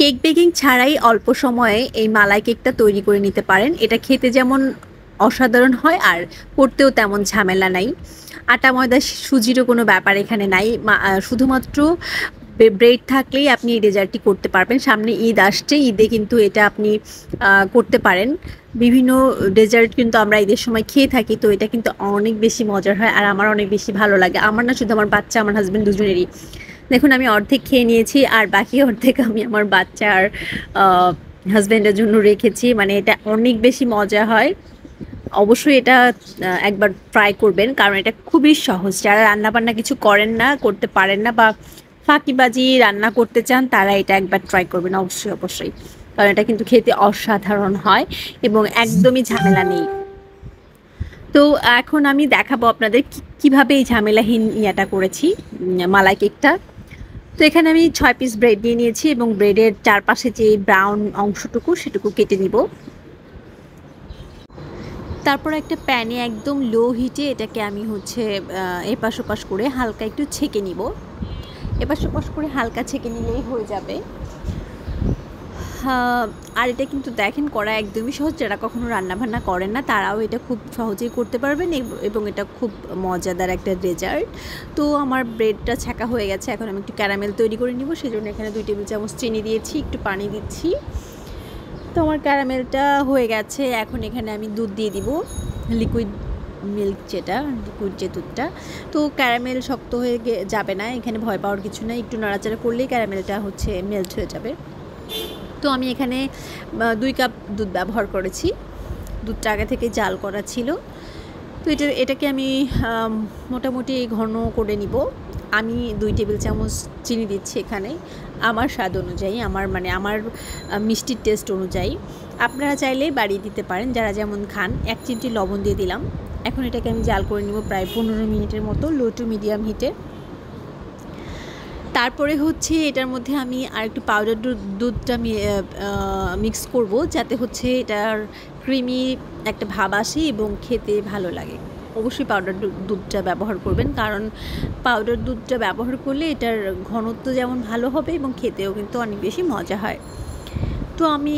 Cake baking ছাড়াই অল্প সময়ে এই মালাই কেকটা তৈরি করে নিতে পারেন। এটা খেতে যেমন অসাধারণ হয় আর করতেও তেমন ঝামেলা নাই। আটা, ময়দা, সুজিরও কোনো ব্যাপার এখানে নাই। শুধুমাত্র ব্রেড থাকলেই আপনি এই ডেজার্টটি করতে পারবেন। সামনে ঈদ আসছে, ঈদে কিন্তু এটা আপনি করতে পারেন। বিভিন্ন ডেজার্ট কিন্তু আমরা ঈদের সময় খেয়ে থাকি, তো এটা কিন্তু অনেক বেশি মজার হয় আর আমার অনেক বেশি ভালো লাগে। আমার না, শুধু আমার বাচ্চা, আমার হাজব্যান্ড দুজনেরই। দেখুন, আমি অর্ধেক খেয়ে নিয়েছি আর বাকি অর্ধেক আমি আমার বাচ্চা আর হাজব্যান্ডের জন্য রেখেছি। মানে এটা অনেক বেশি মজা হয়। অবশ্যই এটা একবার ট্রাই করবেন, কারণ এটা খুবই সহজ। যারা রান্নাবান্না কিছু করেন না, করতে পারেন না, বা ফাঁকিবাজি রান্না করতে চান, তারা এটা একবার ট্রাই করবেন অবশ্যই অবশ্যই। কারণ এটা কিন্তু খেতে অসাধারণ হয় এবং একদমই ঝামেলা নেই। তো এখন আমি দেখাবো আপনাদের কিভাবে এই ঝামেলাহীন ইয়াটা করেছি, মালাই কেকটা। তো এখানে আমি 6 পিস ব্রেড নিয়ে নিয়েছি এবং ব্রেডের চারপাশে যে ব্রাউন অংশটুকু সেটুকু কেটে নিব। তারপর একটা প্যানে একদম লো হিটে এটাকে আমি এপাশ ওপাশ করে হালকা একটু ছেঁকে নিব। এপাশ ওপাশ করে হালকা ছেঁকে নিলেই হয়ে যাবে। আর এটা কিন্তু দেখেন, করা একদমই সহজ। যারা কখনো রান্নাবান্না করেন না, তারাও এটা খুব সহজেই করতে পারবেন এবং এটা খুব মজাদার একটা ডেজার্ট। তো আমার ব্রেডটা ছাঁকা হয়ে গেছে। এখন আমি একটু ক্যারামেল তৈরি করে নিব। সেজন্য এখানে 2 টেবিল চামচ চিনি দিয়েছি, একটু পানি দিচ্ছি। তো আমার ক্যারামেলটা হয়ে গেছে। এখন এখানে আমি দুধ দিয়ে দিব, লিকুইড মিল্ক, যেটা লিকুইড যে দুধটা। তো ক্যারামেল শক্ত হয়ে যাবে না, এখানে ভয় পাওয়ার কিছু নাই। একটু নাড়াচাড়া করলেই ক্যারামেলটা মেল্ট হয়ে যাবে। তো আমি এখানে 2 কাপ দুধ ব্যবহার করেছি। দুধটা আগে থেকে জাল করা ছিল। তো এটাকে আমি মোটামুটি ঘন করে নিব। আমি 2 টেবিল চামচ চিনি দিচ্ছি এখানে, আমার স্বাদ অনুযায়ী, আমার মিষ্টির টেস্ট অনুযায়ী। আপনারা চাইলে বাড়িয়ে দিতে পারেন, যারা যেমন খান। 1 চিমটি লবণ দিয়ে দিলাম। এখন এটাকে আমি জাল করে নিব প্রায় 15 মিনিটের মতো, লো টু মিডিয়াম হিটে। তারপরে এটার মধ্যে আমি আর একটু পাউডার দুধটা মিক্স করব, যাতে এটার ক্রিমি একটা ভাব আসে এবং খেতে ভালো লাগে। অবশ্যই পাউডার দুধটা ব্যবহার করবেন, কারণ পাউডার দুধটা ব্যবহার করলে এটার ঘনত্ব যেমন ভালো হবে এবং খেতেও কিন্তু অনেক বেশি মজা হয়। তো আমি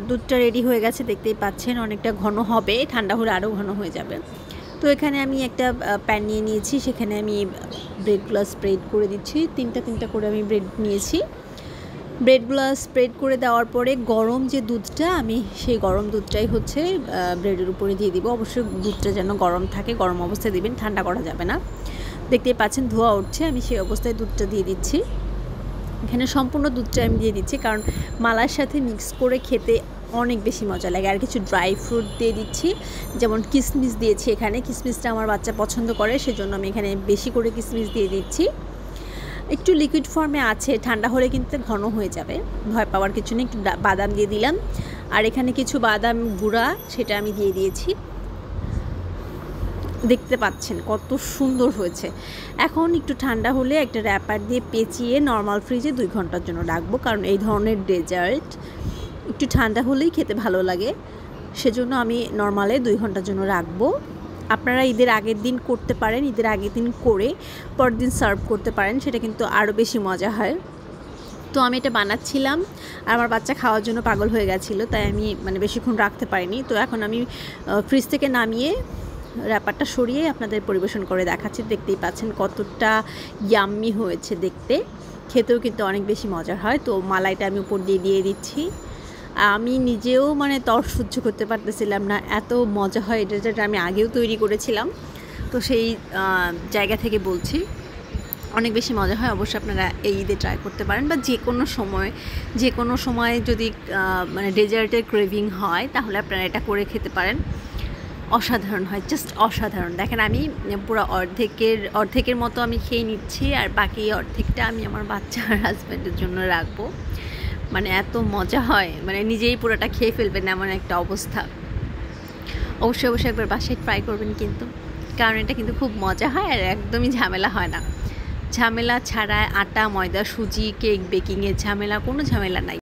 দুধটা রেডি হয়ে গেছে, দেখতেই পাচ্ছেন। অনেকটা ঘন হবে, ঠান্ডা হলে আরও ঘন হয়ে যাবে। তো এখানে আমি একটা প্যান নিয়ে নিয়েছি, সেখানে আমি ব্রেডগুলো স্প্রেড করে দিচ্ছি। তিনটা করে আমি ব্রেড নিয়েছি। ব্রেডগুলো স্প্রেড করে দেওয়ার পরে গরম যে দুধটা, আমি সেই গরম দুধটাই ব্রেডের উপরে দিয়ে দিব। অবশ্যই দুধটা যেন গরম থাকে, গরম অবস্থায় দিবেন, ঠান্ডা করা যাবে না। দেখতেই পাচ্ছেন ধোঁয়া উঠছে, আমি সেই অবস্থায় দুধটা দিয়ে দিচ্ছি। এখানে সম্পূর্ণ দুধটা আমি দিয়ে দিচ্ছি, কারণ মালার সাথে মিক্স করে খেতে অনেক বেশি মজা লাগে। আর কিছু ড্রাই ফ্রুট দিয়ে দিচ্ছি, যেমন কিশমিশ দিয়েছি এখানে। কিশমিশটা আমার বাচ্চা পছন্দ করে, সেজন্য আমি এখানে বেশি করে কিশমিশ দিয়ে দিচ্ছি। একটু লিকুইড ফর্মে আছে, ঠান্ডা হলে কিন্তু ঘন হয়ে যাবে, ভয় পাওয়ার কিছু নেই। একটু বাদাম দিয়ে দিলাম, আর এখানে কিছু বাদাম গুঁড়া, সেটা আমি দিয়ে দিয়েছি। দেখতে পাচ্ছেন কত সুন্দর হয়েছে। এখন একটু ঠান্ডা হলে একটা র্যাপার দিয়ে পেঁচিয়ে নর্মাল ফ্রিজে 2 ঘন্টার জন্য রাখবো, কারণ এই ধরনের ডেজার্ট একটু ঠান্ডা হলেই খেতে ভালো লাগে। সেজন্য আমি নর্মালে 2 ঘন্টার জন্য রাখবো। আপনারা ঈদের আগের দিন করতে পারেন, ঈদের আগের দিন করে পরের দিন সার্ভ করতে পারেন, সেটা কিন্তু আরও বেশি মজা হয়। তো আমি এটা বানাচ্ছিলাম আর আমার বাচ্চা খাওয়ার জন্য পাগল হয়ে গেছিলো, তাই আমি বেশিক্ষণ রাখতে পারিনি। তো এখন আমি ফ্রিজ থেকে নামিয়ে র্যাপারটা সরিয়ে আপনাদের পরিবেশন করে দেখাচ্ছি। দেখতেই পাচ্ছেন কতটা ইয়াম্মি হয়েছে দেখতে, খেতেও কিন্তু অনেক বেশি মজার হয়। তো মালাইটা আমি উপর দিয়ে দিচ্ছি। আমি নিজেও তর সহ্য করতে পারতেছিলাম না, এত মজা হয় এটা, যেটা আমি আগেও তৈরি করেছিলাম। তো সেই জায়গা থেকে বলছি, অনেক বেশি মজা হয়। অবশ্যই আপনারা এই ঈদে ট্রাই করতে পারেন, বা যে কোনো সময় যদি ডেজার্টের ক্রেভিং হয়, তাহলে আপনারা এটা করে খেতে পারেন। অসাধারণ হয়, জাস্ট অসাধারণ। দেখেন, আমি পুরো অর্ধেকের মতো আমি খেয়ে নিচ্ছি, আর বাকি অর্ধেকটা আমি আমার বাচ্চা আর হাজব্যান্ডের জন্য রাখবো। এত মজা হয়, নিজেই পুরোটা খেয়ে ফেলবেন এমন একটা অবস্থা। অবশ্যই একবার বাসায় ট্রাই করবেন কিন্তু, কারণ এটা কিন্তু খুব মজা হয় আর একদমই ঝামেলা হয় না। ঝামেলা ছাড়া আটা, ময়দা, সুজি, কেক বেকিংয়ের কোনো ঝামেলা নাই।